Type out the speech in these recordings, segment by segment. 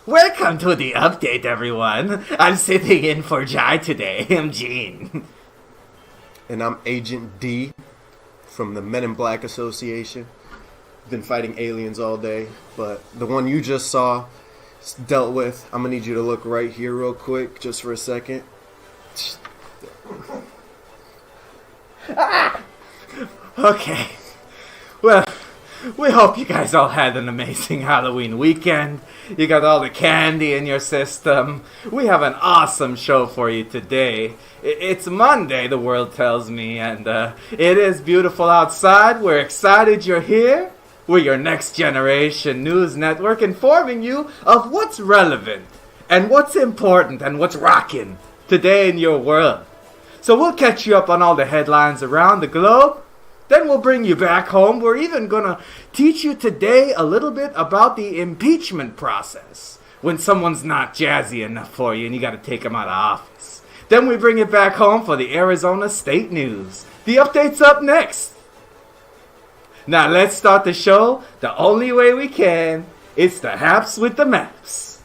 Welcome to the update, everyone. I'm sitting in for Jai today. I'm Gene. And I'm Agent D from the Men in Black Association. Been fighting aliens all day, but the one you just saw dealt with. I'm gonna need you to look right here real quick, just for a second. Okay. Well, we hope you guys all had an amazing Halloween weekend. You got all the candy in your system. We have an awesome show for you today. It's Monday, the world tells me, and it is beautiful outside. We're excited you're here. We're your next generation news network informing you of what's relevant and what's important and what's rocking today in your world. So we'll catch you up on all the headlines around the globe. Then we'll bring you back home. We're even going to teach you today a little bit about the impeachment process. When someone's not jazzy enough for you and you got to take them out of office. Then we bring it back home for the Arizona State News. The update's up next. Now let's start the show the only way we can. It's the Haps with the Maps.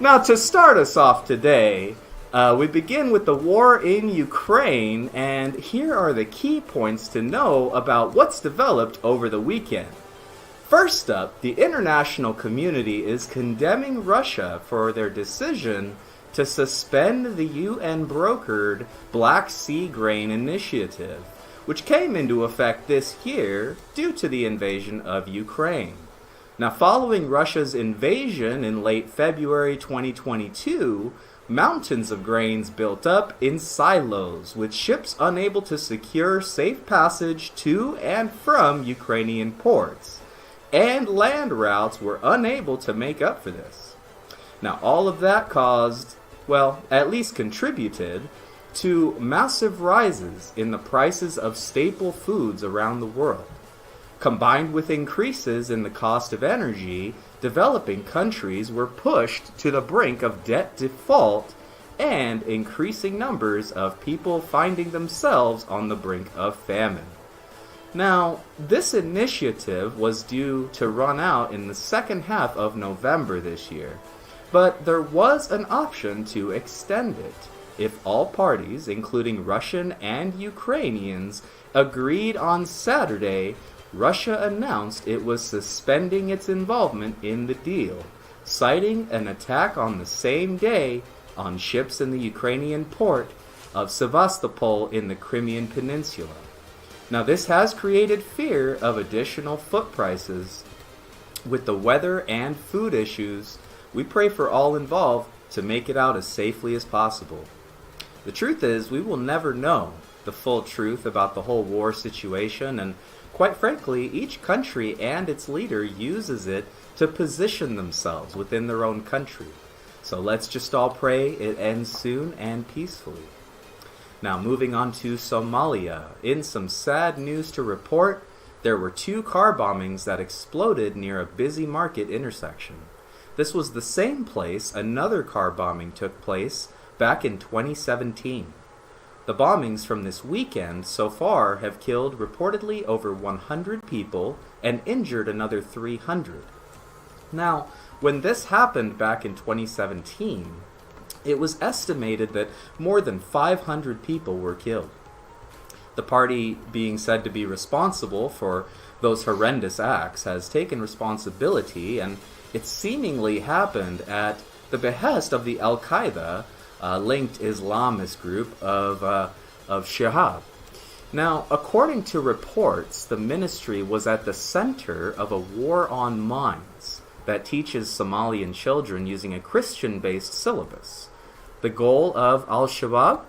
Now, to start us off today, we begin with the war in Ukraine, and here are the key points to know about what's developed over the weekend. First up, the international community is condemning Russia for their decision to suspend the UN-brokered Black Sea Grain Initiative, which came into effect this year due to the invasion of Ukraine. Now, following Russia's invasion in late February 2022, mountains of grains built up in silos, with ships unable to secure safe passage to and from Ukrainian ports, and land routes were unable to make up for this. Now, all of that caused, well, at least contributed to massive rises in the prices of staple foods around the world. Combined with increases in the cost of energy, developing countries were pushed to the brink of debt default and increasing numbers of people finding themselves on the brink of famine. Now, this initiative was due to run out in the second half of November this year, but there was an option to extend it if all parties, including Russian and Ukrainians, agreed on Saturday. Russia announced it was suspending its involvement in the deal, citing an attack on the same day on ships in the Ukrainian port of Sevastopol in the Crimean Peninsula. Now, this has created fear of additional food prices. With the weather and food issues, we pray for all involved to make it out as safely as possible. The truth is, we will never know the full truth about the whole war situation, and quite frankly, each country and its leader uses it to position themselves within their own country. So let's just all pray it ends soon and peacefully. Now, moving on to Somalia. In some sad news to report, there were 2 car bombings that exploded near a busy market intersection. This was the same place another car bombing took place back in 2017. The bombings from this weekend so far have killed reportedly over 100 people and injured another 300. Now, when this happened back in 2017, it was estimated that more than 500 people were killed. The party being said to be responsible for those horrendous acts has taken responsibility, and it seemingly happened at the behest of the Al-Qaeda linked Islamist group of Shihab. Now, according to reports, the ministry was at the center of a war on mines that teaches Somalian children using a Christian-based syllabus. The goal of Al-Shabaab?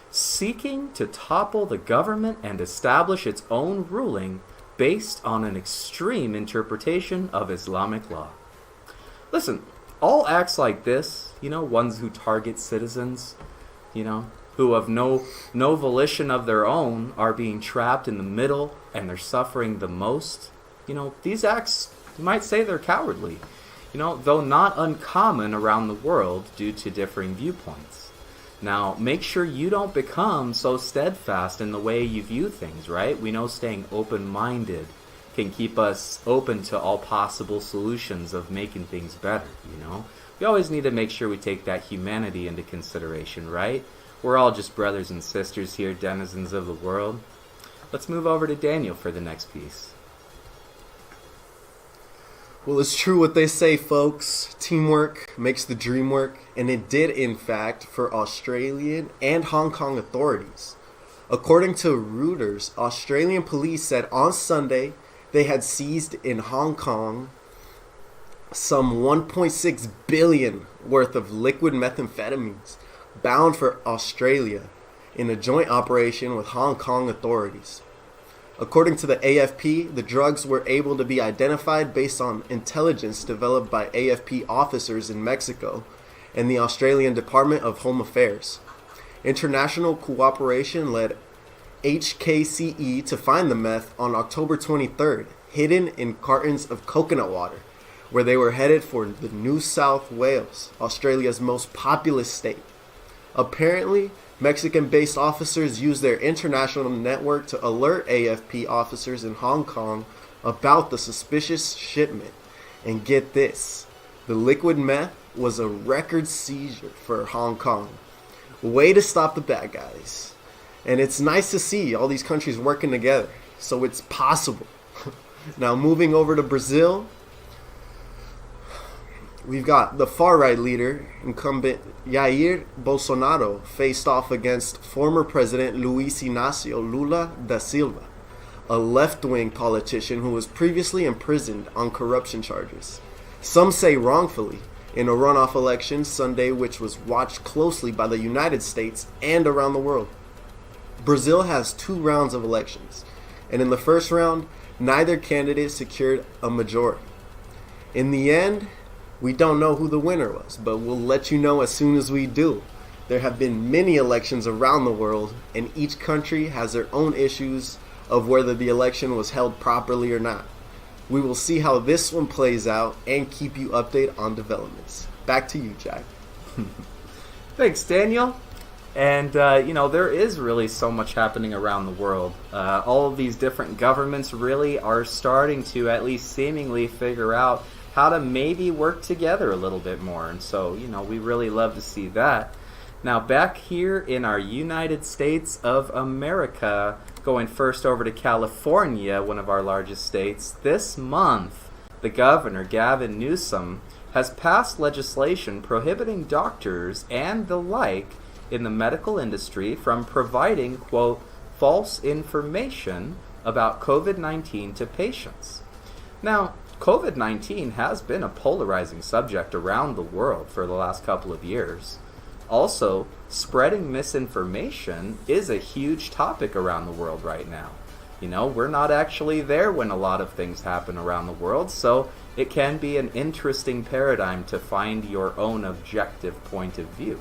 Seeking to topple the government and establish its own ruling based on an extreme interpretation of Islamic law. Listen, all acts like this, ones who target citizens, who have no volition of their own, are being trapped in the middle and they're suffering the most. These acts, you might say they're cowardly, though not uncommon around the world due to differing viewpoints. Now, make sure you don't become so steadfast in the way you view things, right? We know staying open-minded can keep us open to all possible solutions of making things better, you know? We always need to make sure we take that humanity into consideration, right? We're all just brothers and sisters here, denizens of the world. Let's move over to Daniel for the next piece. Well, it's true what they say, folks. Teamwork makes the dream work, and it did, in fact, for Australian and Hong Kong authorities. According to Reuters, Australian police said on Sunday they had seized in Hong Kong some 1.6 billion worth of liquid methamphetamines bound for Australia in a joint operation with Hong Kong authorities. According to the AFP, the drugs were able to be identified based on intelligence developed by AFP officers in Mexico and the Australian Department of Home Affairs. International cooperation led HKCE to find the meth on October 23rd, hidden in cartons of coconut water, where they were headed for the New South Wales, Australia's most populous state. Apparently, Mexican-based officers used their international network to alert AFP officers in Hong Kong about the suspicious shipment. And get this, the liquid meth was a record seizure for Hong Kong. Way to stop the bad guys. And it's nice to see all these countries working together, so it's possible. Now moving over to Brazil, we've got the far-right leader, incumbent Jair Bolsonaro, faced off against former President Luiz Inácio Lula da Silva, a left-wing politician who was previously imprisoned on corruption charges. Some say wrongfully, in a runoff election Sunday which was watched closely by the United States and around the world. Brazil has 2 rounds of elections, and in the first round, neither candidate secured a majority. In the end, we don't know who the winner was, but we'll let you know as soon as we do. There have been many elections around the world, and each country has their own issues of whether the election was held properly or not. We will see how this one plays out and keep you updated on developments. Back to you, Jack. Thanks, Daniel. And, there is really so much happening around the world. All of these different governments really are starting to at least seemingly figure out how to maybe work together a little bit more. And so, we really love to see that. Now, back here in our United States of America, going first over to California, one of our largest states, this month, the governor, Gavin Newsom, has passed legislation prohibiting doctors and the like in the medical industry from providing, quote, false information about COVID-19 to patients. Now, COVID-19 has been a polarizing subject around the world for the last couple of years. Also, spreading misinformation is a huge topic around the world right now. We're not actually there when a lot of things happen around the world, so it can be an interesting paradigm to find your own objective point of view.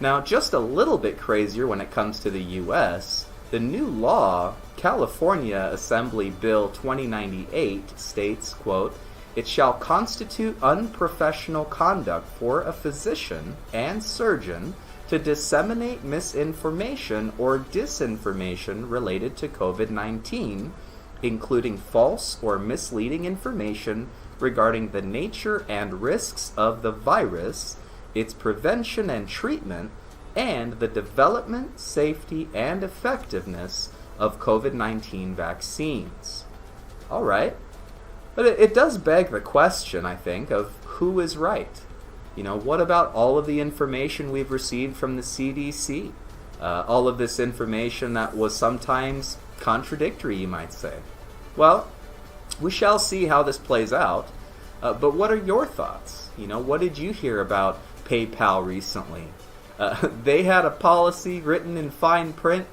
Now, just a little bit crazier when it comes to the U.S., the new law, California Assembly Bill 2098, states, quote, "It shall constitute unprofessional conduct for a physician and surgeon to disseminate misinformation or disinformation related to COVID-19, including false or misleading information regarding the nature and risks of the virus, its prevention and treatment, and the development, safety, and effectiveness of COVID-19 vaccines." All right. But it does beg the question, I think, of who is right. What about all of the information we've received from the CDC? All of this information that was sometimes contradictory, you might say. Well, we shall see how this plays out. But what are your thoughts? What did you hear about PayPal recently? They had a policy written in fine print: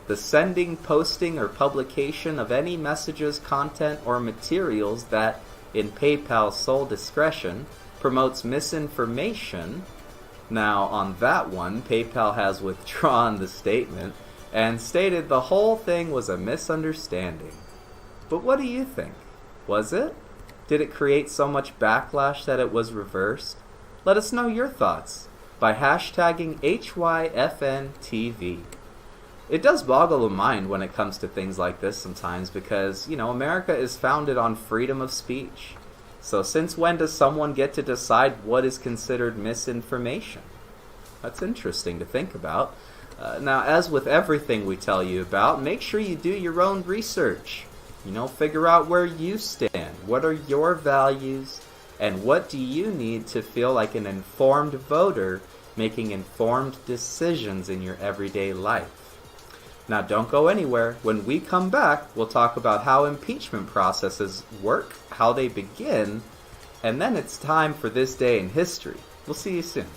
the sending, posting, or publication of any messages, content, or materials that, in PayPal's sole discretion, promotes misinformation. Now, on that one, PayPal has withdrawn the statement and stated the whole thing was a misunderstanding. But what do you think? Was it? Did it create so much backlash that it was reversed? Let us know your thoughts. by hashtagging HYFNTV. It does boggle the mind when it comes to things like this sometimes because, America is founded on freedom of speech. So since when does someone get to decide what is considered misinformation? That's interesting to think about. Now, as with everything we tell you about, make sure you do your own research. Figure out where you stand. What are your values? And what do you need to feel like an informed voter making informed decisions in your everyday life? Now, don't go anywhere. When we come back, we'll talk about how impeachment processes work, how they begin, and then it's time for This Day in History. We'll see you soon.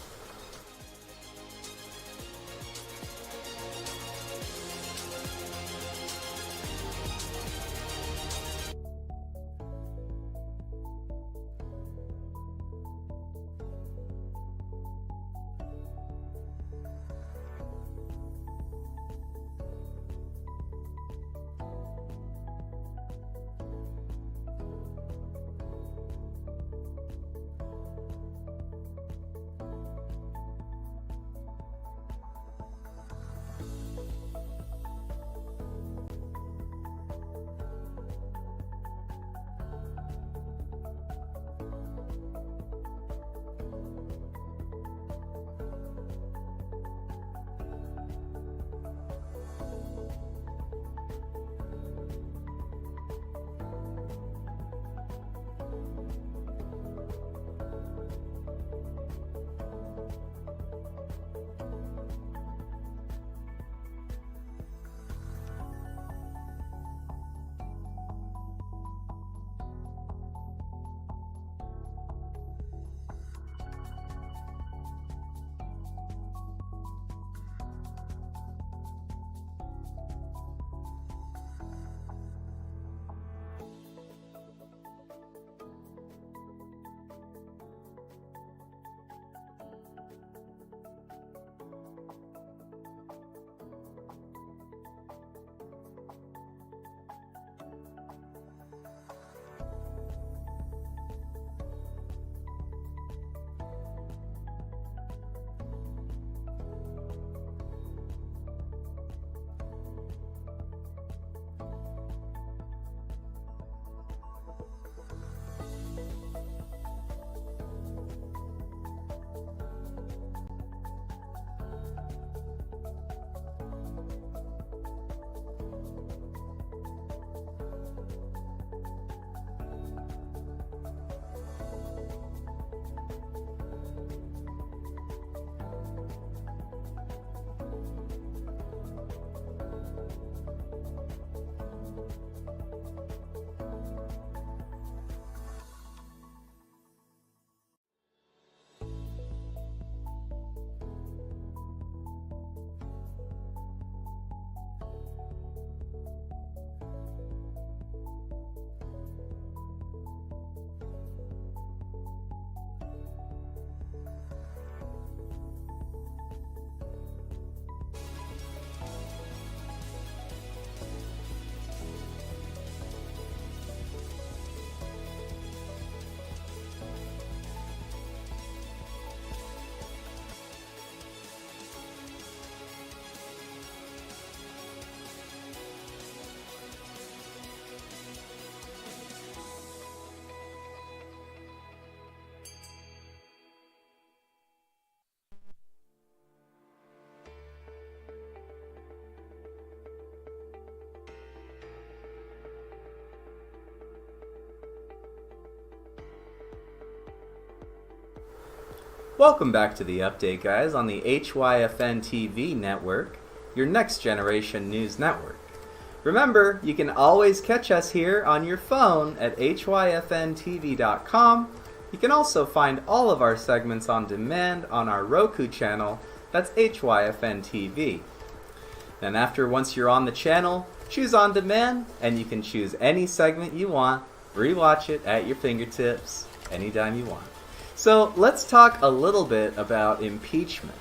Welcome back to the update, guys, on the HYFN TV network, your next generation news network. Remember, you can always catch us here on your phone at hyfntv.com. You can also find all of our segments on demand on our Roku channel, that's HYFN TV. Then once you're on the channel, choose on demand, and you can choose any segment you want, rewatch it at your fingertips anytime you want. So let's talk a little bit about impeachment.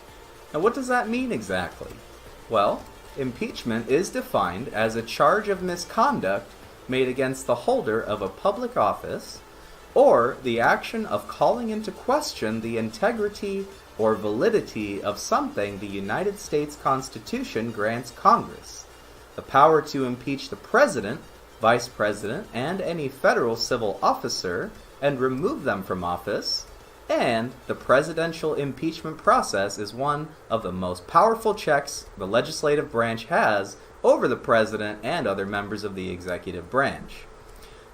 Now, what does that mean exactly? Well, impeachment is defined as a charge of misconduct made against the holder of a public office or the action of calling into question the integrity or validity of something the United States Constitution grants Congress, the power to impeach the President, Vice President, and any federal civil officer and remove them from office, and the presidential impeachment process is one of the most powerful checks the legislative branch has over the president and other members of the executive branch.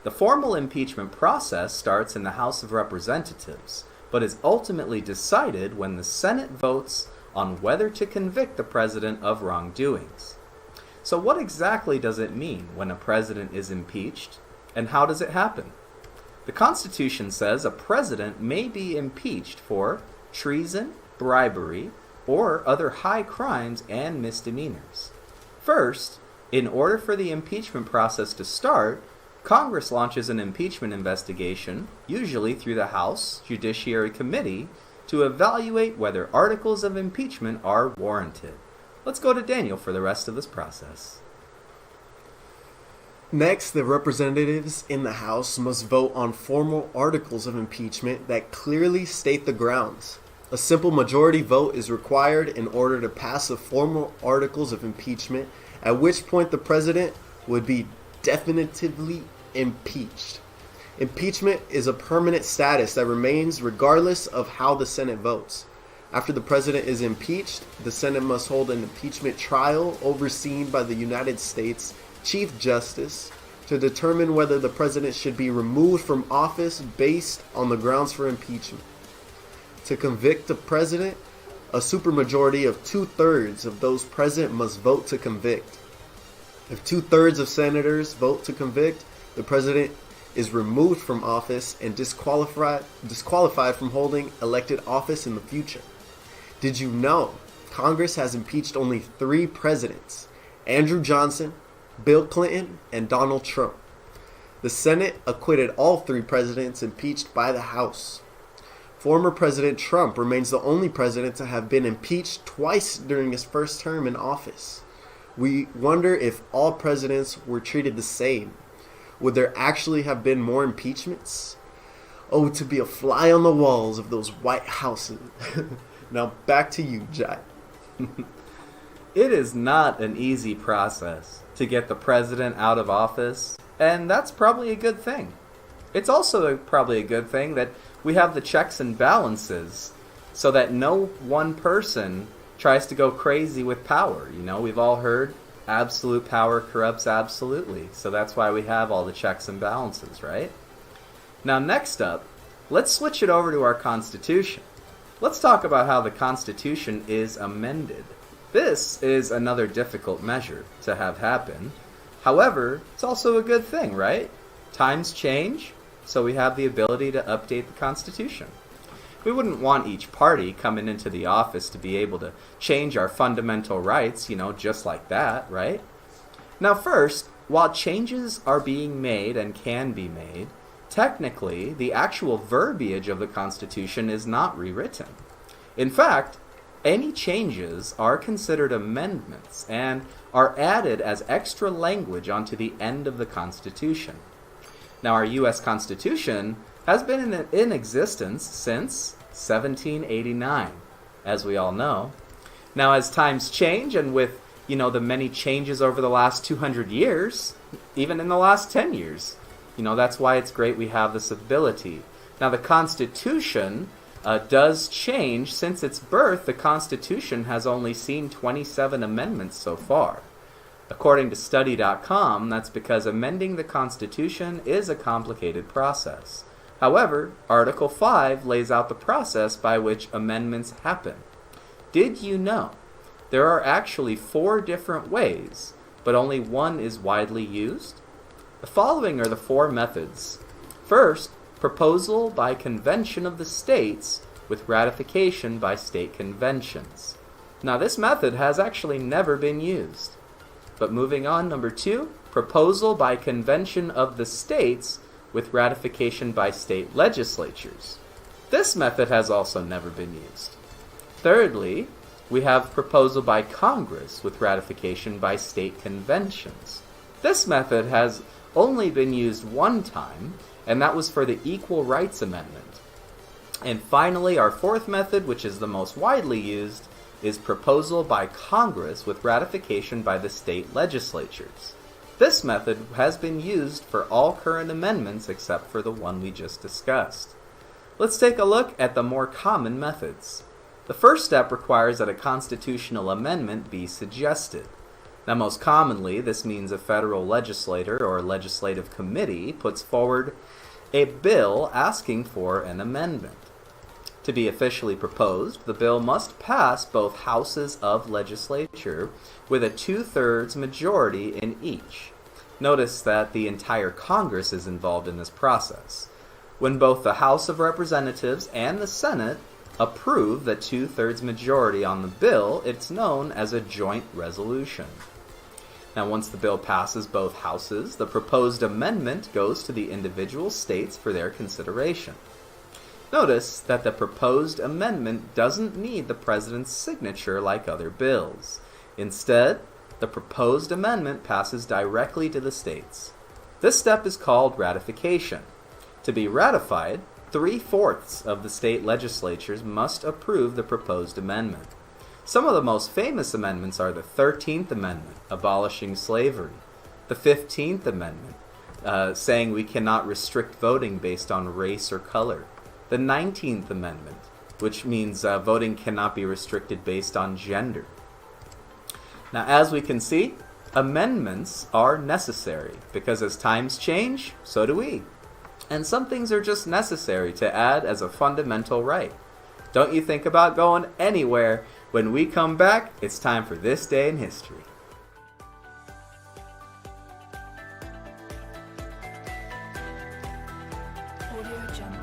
The formal impeachment process starts in the House of Representatives, but is ultimately decided when the Senate votes on whether to convict the president of wrongdoings. So what exactly does it mean when a president is impeached, and how does it happen? The Constitution says a president may be impeached for treason, bribery, or other high crimes and misdemeanors. First, in order for the impeachment process to start, Congress launches an impeachment investigation, usually through the House Judiciary Committee, to evaluate whether articles of impeachment are warranted. Let's go to Daniel for the rest of this process. Next, the representatives in the House must vote on formal articles of impeachment that clearly state the grounds. A simple majority vote is required in order to pass the formal articles of impeachment, at which point the president would be definitively impeached. Impeachment is a permanent status that remains regardless of how the Senate votes. After the president is impeached, the Senate must hold an impeachment trial overseen by the United States Chief Justice to determine whether the president should be removed from office based on the grounds for impeachment. To convict the president, a supermajority of 2/3 of those present must vote to convict. If 2/3 of senators vote to convict, the president is removed from office and disqualified from holding elected office in the future. Did you know Congress has impeached only 3 presidents: Andrew Johnson, Bill Clinton, and Donald Trump? The Senate acquitted all 3 presidents impeached by the House. Former President Trump remains the only president to have been impeached twice during his first term in office. We wonder if all presidents were treated the same. Would there actually have been more impeachments? Oh, to be a fly on the walls of those White Houses. Now back to you, Jai. It is not an easy process to get the president out of office, and that's probably a good thing. It's also probably a good thing that we have the checks and balances so that no one person tries to go crazy with power. You know, we've all heard absolute power corrupts absolutely, so that's why we have all the checks and balances, right? Now next up, let's switch it over to our Constitution. Let's talk about how the Constitution is amended. This is another difficult measure to have happen. However, it's also a good thing, right? Times change, so we have the ability to update the Constitution. We wouldn't want each party coming into the office to be able to change our fundamental rights, just like that, right? Now first, while changes are being made and can be made, technically, the actual verbiage of the Constitution is not rewritten. In fact, any changes are considered amendments and are added as extra language onto the end of the Constitution. Now, our U.S. Constitution has been in existence since 1789, as we all know. Now, as times change, and with, the many changes over the last 200 years, even in the last 10 years, that's why it's great we have this ability. Now, the Constitution does change. Since its birth, the Constitution has only seen 27 amendments so far. According to Study.com, that's because amending the Constitution is a complicated process. However, Article 5 lays out the process by which amendments happen. Did you know there are actually 4 different ways, but only one is widely used? The following are the 4 methods. First, proposal by convention of the states with ratification by state conventions. Now, this method has actually never been used. But moving on, number 2, proposal by convention of the states with ratification by state legislatures. This method has also never been used. Thirdly, we have proposal by Congress with ratification by state conventions. This method has only been used one time, and that was for the Equal Rights Amendment. And finally, our fourth method, which is the most widely used, is proposal by Congress with ratification by the state legislatures. This method has been used for all current amendments except for the one we just discussed. Let's take a look at the more common methods. The first step requires that a constitutional amendment be suggested. Now, most commonly, this means a federal legislator or legislative committee puts forward a bill asking for an amendment. To be officially proposed, the bill must pass both houses of legislature with a 2/3 majority in each. Notice that the entire Congress is involved in this process. When both the House of Representatives and the Senate approve the 2/3 majority on the bill, it's known as a joint resolution. Now, once the bill passes both houses, the proposed amendment goes to the individual states for their consideration. Notice that the proposed amendment doesn't need the president's signature like other bills. Instead, the proposed amendment passes directly to the states. This step is called ratification. To be ratified, 3/4 of the state legislatures must approve the proposed amendment. Some of the most famous amendments are the 13th Amendment, abolishing slavery, the 15th Amendment, saying we cannot restrict voting based on race or color, the 19th Amendment, which means voting cannot be restricted based on gender. Now, as we can see, amendments are necessary because as times change, so do we. And some things are just necessary to add as a fundamental right. Don't you think about going anywhere. When we come back, it's time for This Day in History. Audio Jungle.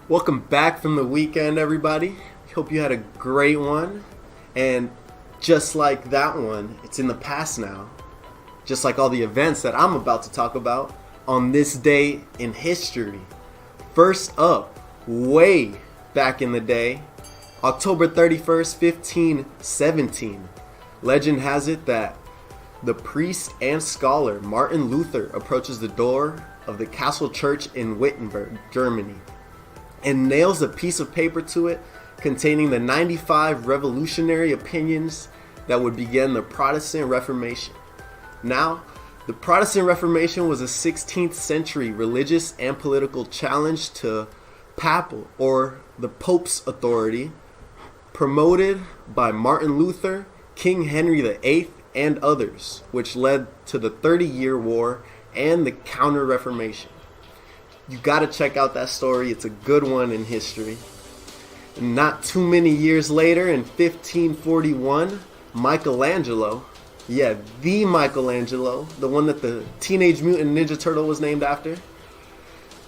Welcome back from the weekend, everybody. Hope you had a great one. And just like that one, it's in the past now. Just like all the events that I'm about to talk about on this day in history. First up, way back in the day, October 31st, 1517. Legend has it that the priest and scholar Martin Luther approaches the door of the Castle Church in Wittenberg, Germany, and nails a piece of paper to it containing the 95 revolutionary opinions that would begin the Protestant Reformation. Now, the Protestant Reformation was a 16th century religious and political challenge to papal or the Pope's authority, promoted by Martin Luther, King Henry VIII, and others, which led to the 30-Year War and the Counter-Reformation. You gotta check out that story, it's a good one in history. And not too many years later, in 1541, Michelangelo, the Michelangelo, the one that the Teenage Mutant Ninja Turtle was named after,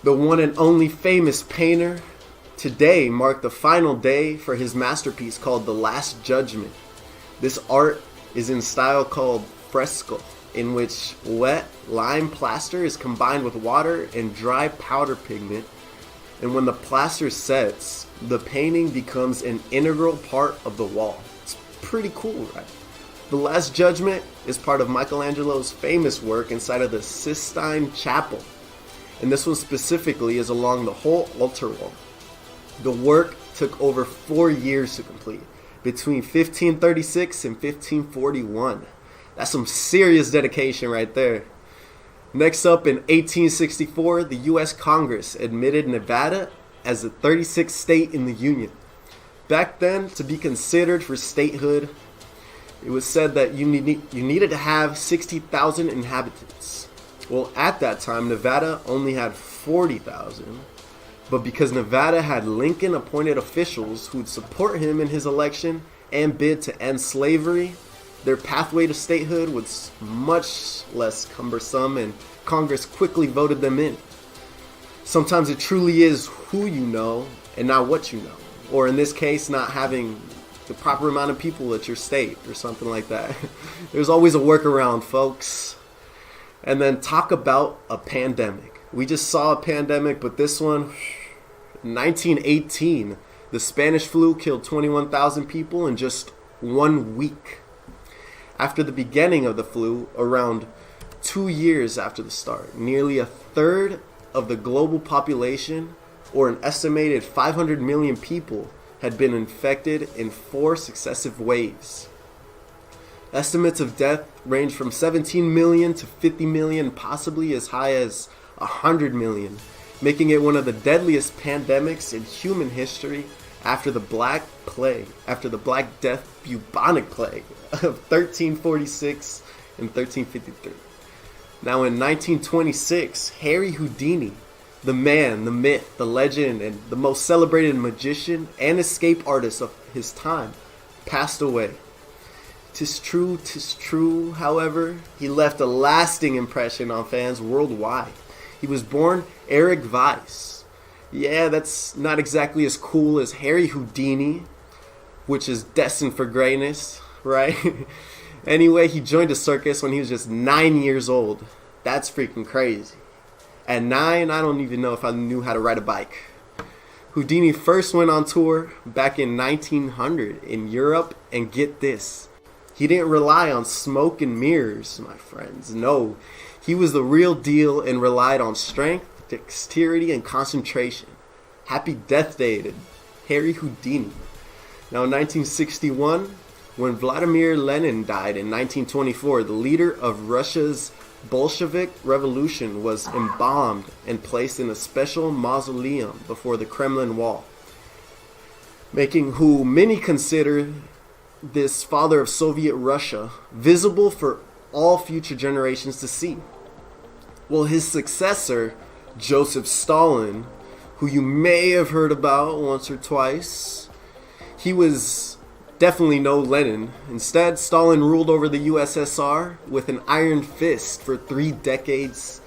the one and only famous painter, today marked the final day for his masterpiece called The Last Judgment. This art is in style called fresco, in which wet lime plaster is combined with water and dry powder pigment, and when the plaster sets, the painting becomes an integral part of the wall. It's pretty cool, right? The Last Judgment is part of Michelangelo's famous work inside of the Sistine Chapel, and this one specifically is along the whole altar wall. The work took over 4 years to complete, between 1536 and 1541. That's some serious dedication right there. Next up, in 1864, the U.S. Congress admitted Nevada as the 36th state in the Union. Back then, to be considered for statehood, it was said that you needed to have 60,000 inhabitants. Well, at that time, Nevada only had 40,000. But because Nevada had Lincoln-appointed officials who would support him in his election and bid to end slavery, their pathway to statehood was much less cumbersome, and Congress quickly voted them in. Sometimes it truly is who you know and not what you know. Or in this case, not having the proper amount of people at your state or something like that. There's always a workaround, folks. And then talk about a pandemic. We just saw a pandemic, but this one, 1918, the Spanish flu killed 21,000 people in just 1 week. After the beginning of the flu, around 2 years after the start, nearly a third of the global population, or an estimated 500 million people, had been infected in 4 successive waves. Estimates of death range from 17 million to 50 million, possibly as high as 100 million, making it one of the deadliest pandemics in human history after the Black Death bubonic plague of 1346 and 1353. Now in 1926, Harry Houdini, the man, the myth, the legend, and the most celebrated magician and escape artist of his time, passed away. 'Tis true, however, he left a lasting impression on fans worldwide. He was born Eric Weiss. Yeah, that's not exactly as cool as Harry Houdini, which is destined for greatness, right? Anyway, he joined a circus when he was just 9 years old. That's freaking crazy. At 9, I don't even know if I knew how to ride a bike. Houdini first went on tour back in 1900 in Europe, and get this, he didn't rely on smoke and mirrors, my friends. No, he was the real deal and relied on strength, dexterity, and concentration. Happy death day to Harry Houdini. Now in 1961, when Vladimir Lenin died in 1924, the leader of Russia's Bolshevik Revolution was embalmed and placed in a special mausoleum before the Kremlin wall, making who many consider this father of Soviet Russia visible for all future generations to see. Well, his successor, Joseph Stalin, who you may have heard about once or twice, he was definitely no Lenin. Instead, Stalin ruled over the USSR with an iron fist for 3 decades.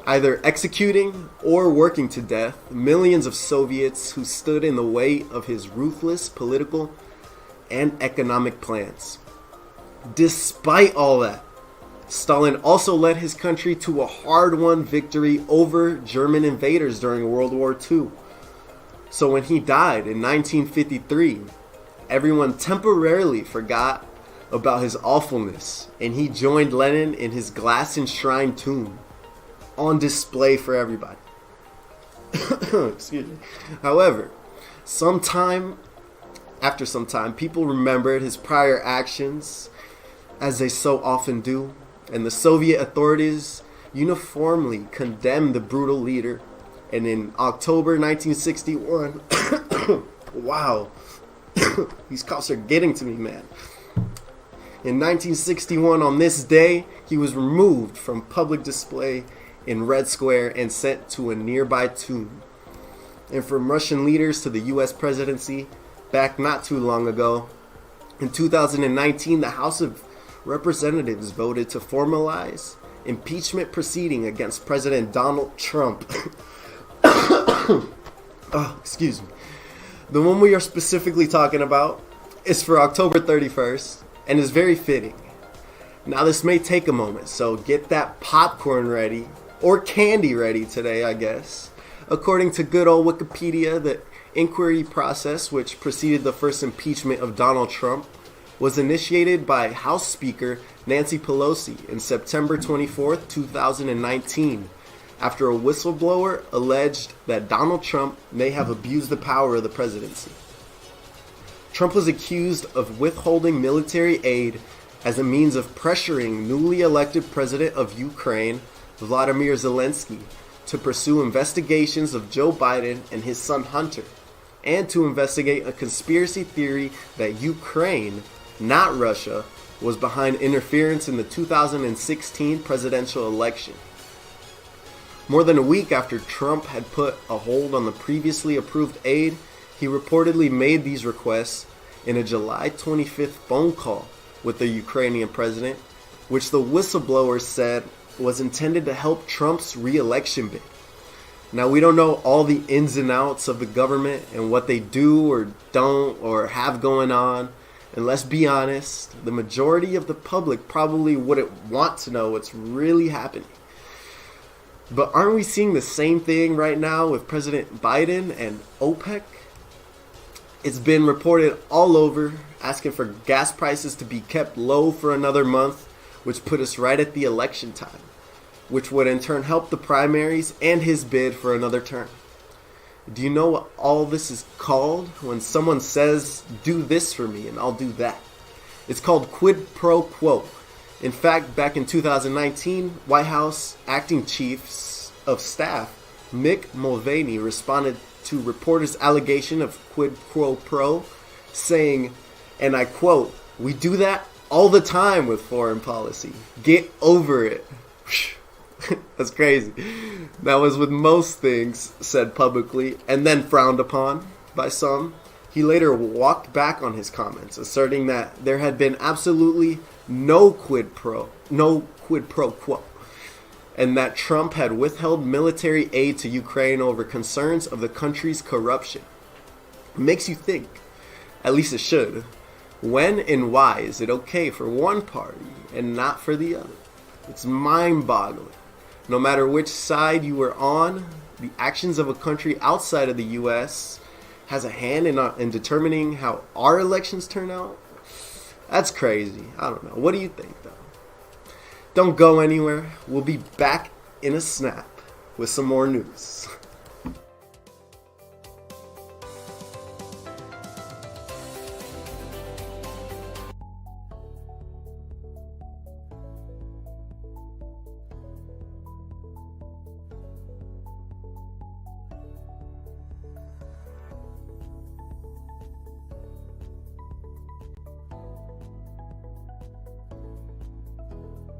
either executing or working to death millions of Soviets who stood in the way of his ruthless political and economic plans. Despite all that, Stalin also led his country to a hard-won victory over German invaders during World War II. So when he died in 1953, everyone temporarily forgot about his awfulness, and he joined Lenin in his glass-enshrined tomb, on display for everybody. Excuse me. However, after some time, people remembered his prior actions, as they so often do, and the Soviet authorities uniformly condemned the brutal leader. And in October 1961, wow, these coughs are getting to me, man. In 1961, on this day, he was removed from public display in Red Square and sent to a nearby tomb. And from Russian leaders to the US presidency, back not too long ago, in 2019, the House of Representatives voted to formalize impeachment proceeding against President Donald Trump. Oh, excuse me. The one we are specifically talking about is for October 31st and is very fitting. Now this may take a moment, so get that popcorn ready, or candy ready today, I guess. According to good old Wikipedia, the inquiry process which preceded the first impeachment of Donald Trump was initiated by House Speaker Nancy Pelosi in September 24th, 2019, after a whistleblower alleged that Donald Trump may have abused the power of the presidency. Trump was accused of withholding military aid as a means of pressuring newly elected president of Ukraine, Vladimir Zelensky, to pursue investigations of Joe Biden and his son Hunter, and to investigate a conspiracy theory that Ukraine, not Russia, was behind interference in the 2016 presidential election. More than a week after Trump had put a hold on the previously approved aid, he reportedly made these requests in a July 25th phone call with the Ukrainian president, which the whistleblower said was intended to help Trump's re-election bid. Now, we don't know all the ins and outs of the government and what they do or don't or have going on. And let's be honest, the majority of the public probably wouldn't want to know what's really happening. But aren't we seeing the same thing right now with President Biden and OPEC? It's been reported all over, asking for gas prices to be kept low for another month, which put us right at the election time, which would in turn help the primaries and his bid for another term. Do you know what all this is called? When someone says, do this for me and I'll do that. It's called quid pro quo. In fact, back in 2019, White House acting chief of staff Mick Mulvaney responded to reporters' allegation of quid pro quo, saying, and I quote, "We do that all the time with foreign policy. Get over it." That's crazy. That was with most things said publicly and then frowned upon by some. He later walked back on his comments, asserting that there had been absolutely no quid pro quo, and that Trump had withheld military aid to Ukraine over concerns of the country's corruption. It makes you think, at least it should, when and why is it okay for one party and not for the other? It's mind-boggling. No matter which side you were on, the actions of a country outside of the U.S. has a hand in determining how our elections turn out. That's crazy. I don't know. What do you think, though? Don't go anywhere. We'll be back in a snap with some more news.